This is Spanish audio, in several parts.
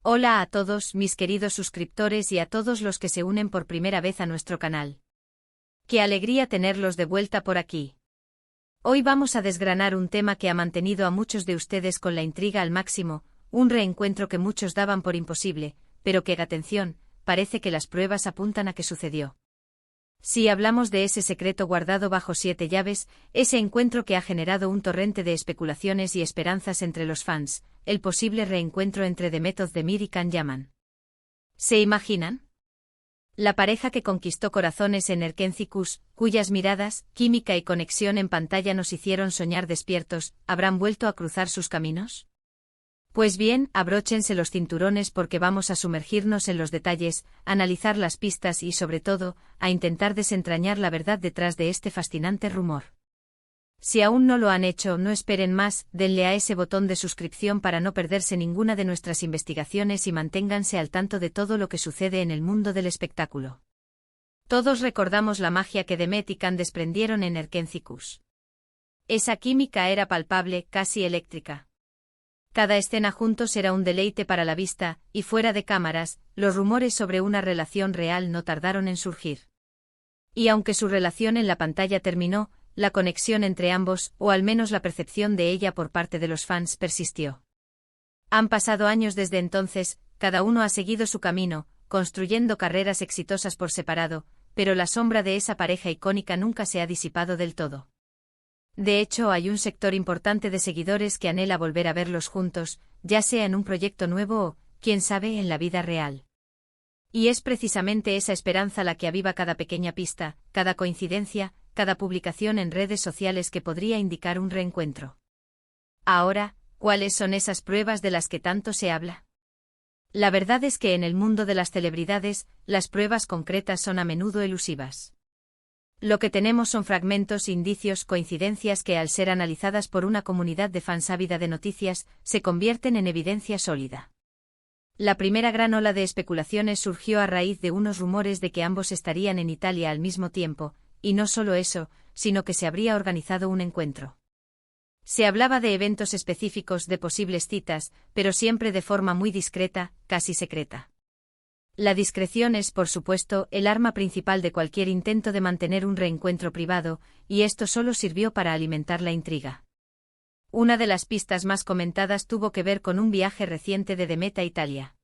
Hola a todos mis queridos suscriptores y a todos los que se unen por primera vez a nuestro canal. ¡Qué alegría tenerlos de vuelta por aquí! Hoy vamos a desgranar un tema que ha mantenido a muchos de ustedes con la intriga al máximo, un reencuentro que muchos daban por imposible, pero que, atención, parece que las pruebas apuntan a que sucedió. Si hablamos de ese secreto guardado bajo 7 llaves, ese encuentro que ha generado un torrente de especulaciones y esperanzas entre los fans, el posible reencuentro entre Demet Özdemir y Can Yaman. ¿Se imaginan? La pareja que conquistó corazones en Erkenci-Kuş, cuyas miradas, química y conexión en pantalla nos hicieron soñar despiertos, ¿habrán vuelto a cruzar sus caminos? Pues bien, abróchense los cinturones porque vamos a sumergirnos en los detalles, analizar las pistas y, sobre todo, a intentar desentrañar la verdad detrás de este fascinante rumor. Si aún no lo han hecho, no esperen más, denle a ese botón de suscripción para no perderse ninguna de nuestras investigaciones y manténganse al tanto de todo lo que sucede en el mundo del espectáculo. Todos recordamos la magia que Demet y Can desprendieron en Erkenci-Kuş. Esa química era palpable, casi eléctrica. Cada escena juntos era un deleite para la vista, y fuera de cámaras, los rumores sobre una relación real no tardaron en surgir. Y aunque su relación en la pantalla terminó, la conexión entre ambos, o al menos la percepción de ella por parte de los fans, persistió. Han pasado años desde entonces, cada uno ha seguido su camino, construyendo carreras exitosas por separado, pero la sombra de esa pareja icónica nunca se ha disipado del todo. De hecho, hay un sector importante de seguidores que anhela volver a verlos juntos, ya sea en un proyecto nuevo o, quién sabe, en la vida real. Y es precisamente esa esperanza la que aviva cada pequeña pista, cada coincidencia, cada publicación en redes sociales que podría indicar un reencuentro. Ahora, ¿cuáles son esas pruebas de las que tanto se habla? La verdad es que en el mundo de las celebridades, las pruebas concretas son a menudo elusivas. Lo que tenemos son fragmentos, indicios, coincidencias que, al ser analizadas por una comunidad de fans ávida de noticias, se convierten en evidencia sólida. La primera gran ola de especulaciones surgió a raíz de unos rumores de que ambos estarían en Italia al mismo tiempo, y no solo eso, sino que se habría organizado un encuentro. Se hablaba de eventos específicos, de posibles citas, pero siempre de forma muy discreta, casi secreta. La discreción es, por supuesto, el arma principal de cualquier intento de mantener un reencuentro privado, y esto solo sirvió para alimentar la intriga. Una de las pistas más comentadas tuvo que ver con un viaje reciente de Demet a Italia.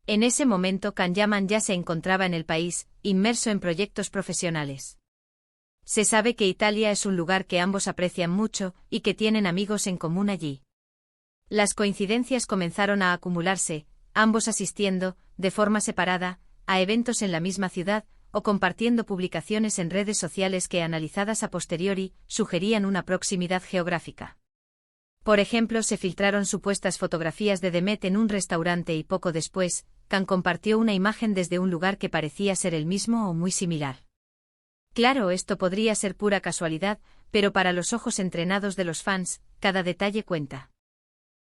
En ese momento Can Yaman ya se encontraba en el país, inmerso en proyectos profesionales. Se sabe que Italia es un lugar que ambos aprecian mucho, y que tienen amigos en común allí. Las coincidencias comenzaron a acumularse, ambos asistiendo, de forma separada, a eventos en la misma ciudad, o compartiendo publicaciones en redes sociales que, analizadas a posteriori, sugerían una proximidad geográfica. Por ejemplo, se filtraron supuestas fotografías de Demet en un restaurante y poco después, Can compartió una imagen desde un lugar que parecía ser el mismo o muy similar. Claro, esto podría ser pura casualidad, pero para los ojos entrenados de los fans, cada detalle cuenta.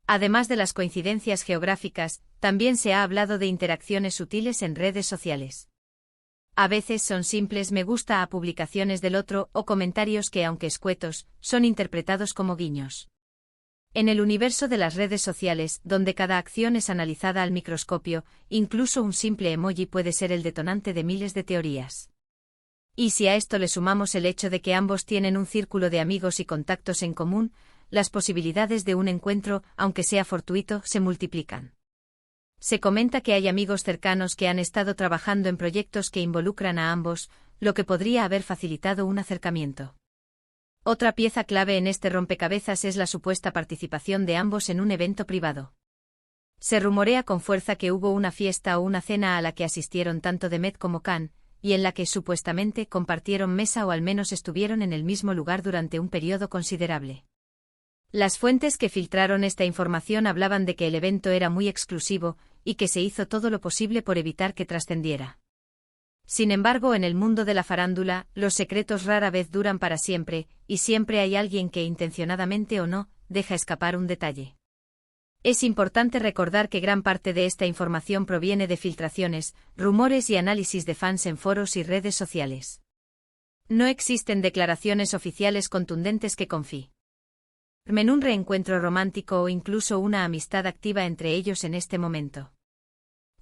Además de las coincidencias geográficas, también se ha hablado de interacciones sutiles en redes sociales. A veces son simples me gusta a publicaciones del otro o comentarios que, aunque escuetos, son interpretados como guiños. En el universo de las redes sociales, donde cada acción es analizada al microscopio, incluso un simple emoji puede ser el detonante de miles de teorías. Y si a esto le sumamos el hecho de que ambos tienen un círculo de amigos y contactos en común, las posibilidades de un encuentro, aunque sea fortuito, se multiplican. Se comenta que hay amigos cercanos que han estado trabajando en proyectos que involucran a ambos, lo que podría haber facilitado un acercamiento. Otra pieza clave en este rompecabezas es la supuesta participación de ambos en un evento privado. Se rumorea con fuerza que hubo una fiesta o una cena a la que asistieron tanto Demet como Can, y en la que supuestamente compartieron mesa o al menos estuvieron en el mismo lugar durante un periodo considerable. Las fuentes que filtraron esta información hablaban de que el evento era muy exclusivo, y que se hizo todo lo posible por evitar que trascendiera. Sin embargo, en el mundo de la farándula, los secretos rara vez duran para siempre, y siempre hay alguien que, intencionadamente o no, deja escapar un detalle. Es importante recordar que gran parte de esta información proviene de filtraciones, rumores y análisis de fans en foros y redes sociales. No existen declaraciones oficiales contundentes que confirmen un reencuentro romántico o incluso una amistad activa entre ellos en este momento.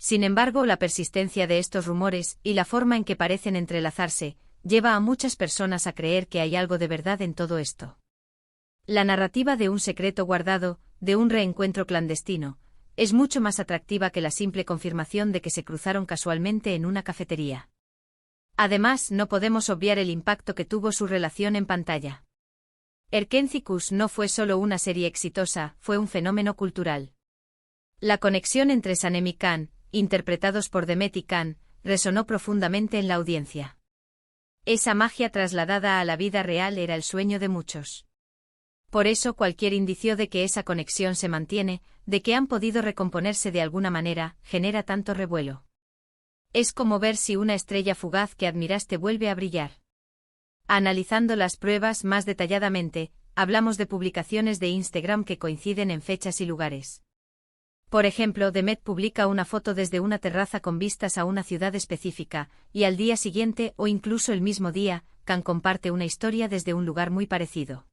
Sin embargo, la persistencia de estos rumores, y la forma en que parecen entrelazarse, lleva a muchas personas a creer que hay algo de verdad en todo esto. La narrativa de un secreto guardado, de un reencuentro clandestino, es mucho más atractiva que la simple confirmación de que se cruzaron casualmente en una cafetería. Además, no podemos obviar el impacto que tuvo su relación en pantalla. Erkénthicus no fue solo una serie exitosa, fue un fenómeno cultural. La conexión entre Sanem y Can, interpretados por Demet y Can, resonó profundamente en la audiencia. Esa magia trasladada a la vida real era el sueño de muchos. Por eso cualquier indicio de que esa conexión se mantiene, de que han podido recomponerse de alguna manera, genera tanto revuelo. Es como ver si una estrella fugaz que admiraste vuelve a brillar. Analizando las pruebas más detalladamente, hablamos de publicaciones de Instagram que coinciden en fechas y lugares. Por ejemplo, Demet publica una foto desde una terraza con vistas a una ciudad específica, y al día siguiente o incluso el mismo día, Can comparte una historia desde un lugar muy parecido.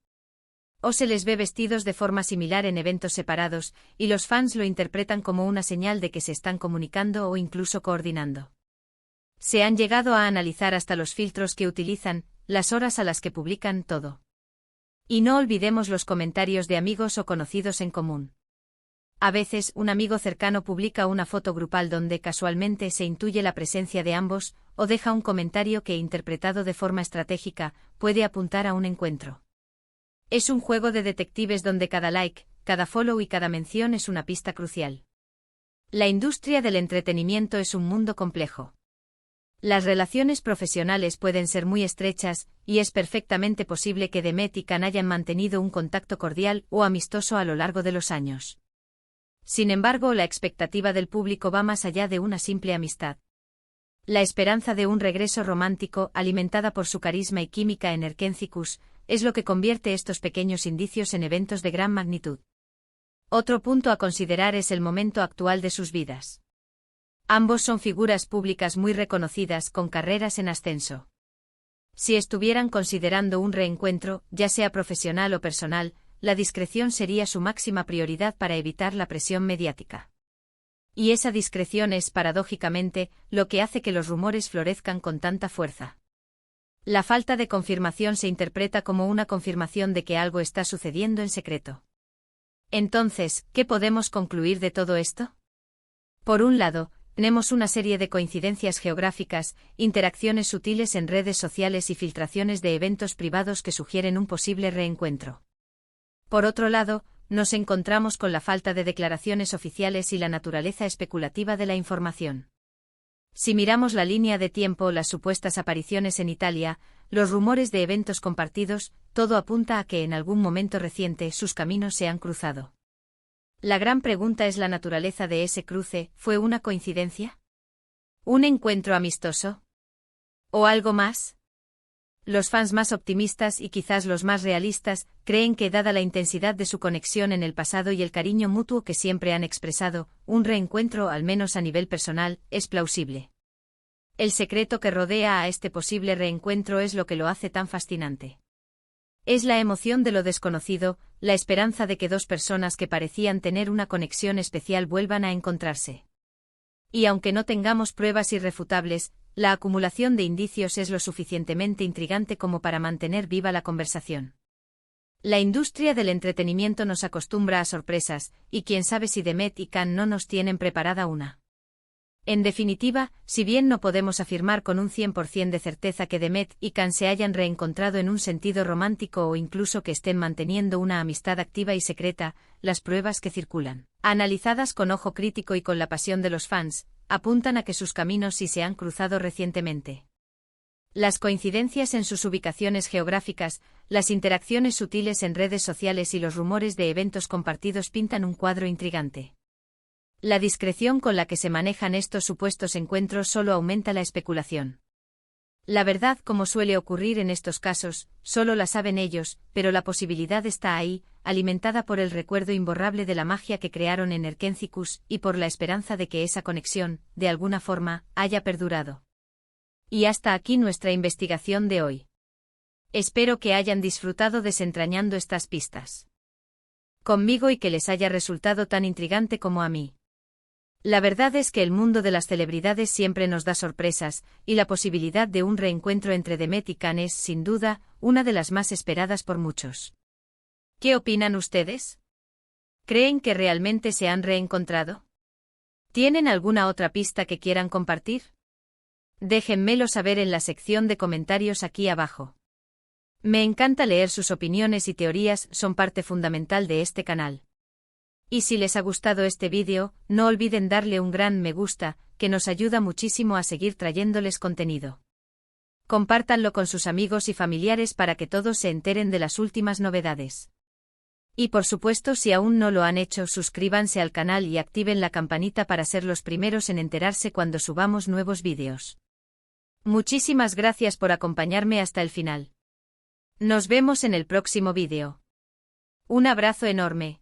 O se les ve vestidos de forma similar en eventos separados, y los fans lo interpretan como una señal de que se están comunicando o incluso coordinando. Se han llegado a analizar hasta los filtros que utilizan, las horas a las que publican todo. Y no olvidemos los comentarios de amigos o conocidos en común. A veces, un amigo cercano publica una foto grupal donde casualmente se intuye la presencia de ambos, o deja un comentario que, interpretado de forma estratégica, puede apuntar a un encuentro. Es un juego de detectives donde cada like, cada follow y cada mención es una pista crucial. La industria del entretenimiento es un mundo complejo. Las relaciones profesionales pueden ser muy estrechas, y es perfectamente posible que Demet y Can hayan mantenido un contacto cordial o amistoso a lo largo de los años. Sin embargo, la expectativa del público va más allá de una simple amistad. La esperanza de un regreso romántico, alimentada por su carisma y química en Erkénthicus, es lo que convierte estos pequeños indicios en eventos de gran magnitud. Otro punto a considerar es el momento actual de sus vidas. Ambos son figuras públicas muy reconocidas con carreras en ascenso. Si estuvieran considerando un reencuentro, ya sea profesional o personal, la discreción sería su máxima prioridad para evitar la presión mediática. Y esa discreción es, paradójicamente, lo que hace que los rumores florezcan con tanta fuerza. La falta de confirmación se interpreta como una confirmación de que algo está sucediendo en secreto. Entonces, ¿qué podemos concluir de todo esto? Por un lado, tenemos una serie de coincidencias geográficas, interacciones sutiles en redes sociales y filtraciones de eventos privados que sugieren un posible reencuentro. Por otro lado, nos encontramos con la falta de declaraciones oficiales y la naturaleza especulativa de la información. Si miramos la línea de tiempo, las supuestas apariciones en Italia, los rumores de eventos compartidos, todo apunta a que en algún momento reciente sus caminos se han cruzado. La gran pregunta es la naturaleza de ese cruce, ¿fue una coincidencia? ¿Un encuentro amistoso? ¿O algo más? Los fans más optimistas y quizás los más realistas creen que, dada la intensidad de su conexión en el pasado y el cariño mutuo que siempre han expresado, un reencuentro, al menos a nivel personal, es plausible. El secreto que rodea a este posible reencuentro es lo que lo hace tan fascinante. Es la emoción de lo desconocido, la esperanza de que dos personas que parecían tener una conexión especial vuelvan a encontrarse. Y aunque no tengamos pruebas irrefutables, la acumulación de indicios es lo suficientemente intrigante como para mantener viva la conversación. La industria del entretenimiento nos acostumbra a sorpresas, y quién sabe si Demet y Can no nos tienen preparada una. En definitiva, si bien no podemos afirmar con un 100% de certeza que Demet y Can se hayan reencontrado en un sentido romántico o incluso que estén manteniendo una amistad activa y secreta, las pruebas que circulan, analizadas con ojo crítico y con la pasión de los fans, apuntan a que sus caminos sí se han cruzado recientemente. Las coincidencias en sus ubicaciones geográficas, las interacciones sutiles en redes sociales y los rumores de eventos compartidos pintan un cuadro intrigante. La discreción con la que se manejan estos supuestos encuentros solo aumenta la especulación. La verdad, como suele ocurrir en estos casos, solo la saben ellos, pero la posibilidad está ahí, alimentada por el recuerdo imborrable de la magia que crearon en Erkénthicus y por la esperanza de que esa conexión, de alguna forma, haya perdurado. Y hasta aquí nuestra investigación de hoy. Espero que hayan disfrutado desentrañando estas pistas conmigo y que les haya resultado tan intrigante como a mí. La verdad es que el mundo de las celebridades siempre nos da sorpresas, y la posibilidad de un reencuentro entre Demet y Khan es, sin duda, una de las más esperadas por muchos. ¿Qué opinan ustedes? ¿Creen que realmente se han reencontrado? ¿Tienen alguna otra pista que quieran compartir? Déjenmelo saber en la sección de comentarios aquí abajo. Me encanta leer sus opiniones y teorías, son parte fundamental de este canal. Y si les ha gustado este vídeo, no olviden darle un gran me gusta, que nos ayuda muchísimo a seguir trayéndoles contenido. Compártanlo con sus amigos y familiares para que todos se enteren de las últimas novedades. Y por supuesto, si aún no lo han hecho, suscríbanse al canal y activen la campanita para ser los primeros en enterarse cuando subamos nuevos vídeos. Muchísimas gracias por acompañarme hasta el final. Nos vemos en el próximo vídeo. Un abrazo enorme.